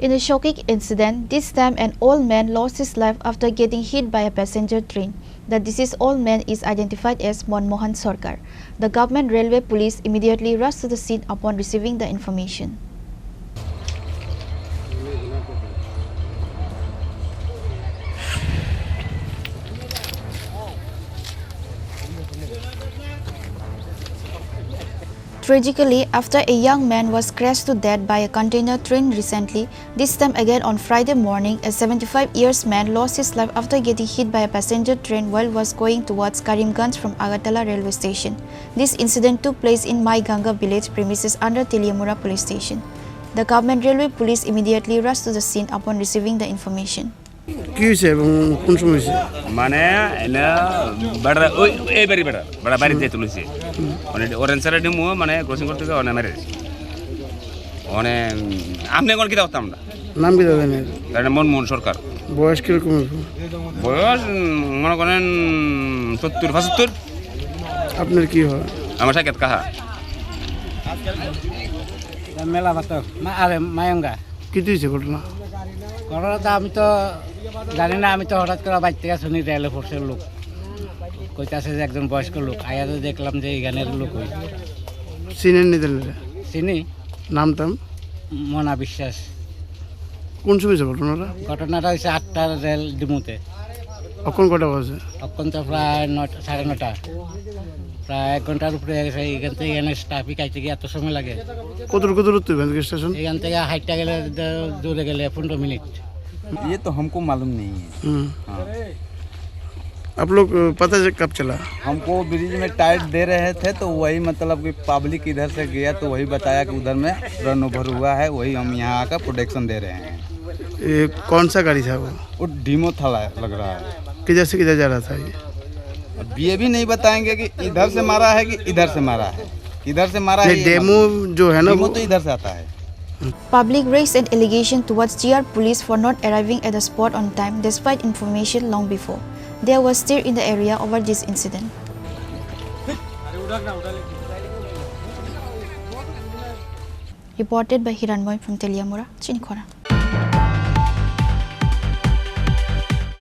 In a shocking incident, this time an old man lost his life after getting hit by a passenger train. The deceased old man is identified as Monmohan Sarkar. The government railway police immediately rushed to the scene upon receiving the information. Tragically, after a young man was crashed to death by a container train recently, this time again on Friday morning, a 75-year-old man lost his life after getting hit by a passenger train while was going towards Karimganj from Agartala railway station. This incident took place in Mai Ganga village premises under Teliamura police station. The government railway police immediately rushed to the scene upon receiving the information. কি হয়েছে এবং কোন সময় হয়েছে? মানে এনা বড় ওই এবারে বড় বাড়ি যেতে লইছে মানে অরেঞ্জ সাইডে মো মানে ক্রসিং করতে গিয়ে অনে মেরে অনে আপনি কোন কি দাওতাম না নাম কি জানেন? তার মনমোহন সরকার। বয়স কিরকম? বয়স মনে করেন 70-75। আপনার কি হয়? আমার সাকেত কাহা মেলা ভাত আরে মায়ঙ্গা। কি হয়েছে ঘটনা? ঘটনাটা আমি তো জানি না, আমি তো হঠাৎ করে বাইর থেকে শুনি রেল ফোর্সের লোক কইতাছে যে একজন বয়স্ক লোক আয়া, তো দেখলাম যে এখানের লোক হই। চিনেন নি দিলেন? চিনি। নামটাম? মনা বিশ্বাস। কোন সময় হয়েছে ঘটনাটা? ঘটনাটা হয়েছে 8টার রেল ডিমুতে। কখন কটা বাজে? তখন তো প্রায় 9:30। প্রায় 1 ঘন্টার উপরে গেছে। এখান থেকে এখানে ট্রাফিক আইতে গিয়ে এত সময় লাগে। কত দূরত্ব স্টেশন? এখান থেকে হাইটটা গেলে দূরে গেলে 15 मिनट। ये तो हमको मालूम नहीं है। आप लोग पता है कब चला? हमको ब्रिज में टायर दे रहे थे तो वही मतलब कि पब्लिक इधर से गया तो वही बताया कि उधर में रन ओवर हुआ है, वही हम यहाँ आकर प्रोटेक्शन दे रहे हैं। ये कौन सा गाड़ी था वो डीमो था लग रहा है। किधर से किधर जा रहा था ये? अब ये भी नहीं बताएंगे कि इधर से मारा है कि इधर से मारा है। इधर से मारा है डेमो जो है ना डेमो तो इधर से आता है। Public raised an allegation towards GR police for not arriving at the spot on time despite information long before. There was stir in the area over this incident. Reported by Hiranmoy from Teliamura, Chinikhora.